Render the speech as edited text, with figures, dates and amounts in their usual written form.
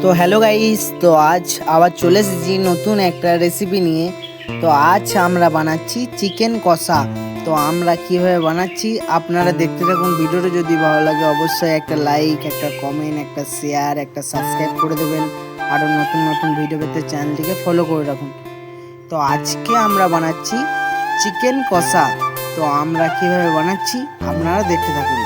তো hello guys, তো আজ আবার চলে এসেছি নতুন একটা রেসিপি নিয়ে। তো আজ আমরা বানাচ্ছি চিকেন কষা। তো আমরা কিভাবে বানাচ্ছি আপনারা দেখতে থাকুন। ভিডিওটা যদি ভালো লাগে অবশ্যই একটা লাইক, একটা কমেন্ট, একটা শেয়ার, একটা সাবস্ক্রাইব করে দেবেন। আরও নতুন নতুন ভিডিও পেতে চ্যানেলটিকে ফলো করে রাখুন। তো আজকে আমরা বানাচ্ছি চিকেন কষা। তো আমরা কিভাবে বানাচ্ছি আপনারা দেখতে থাকুন।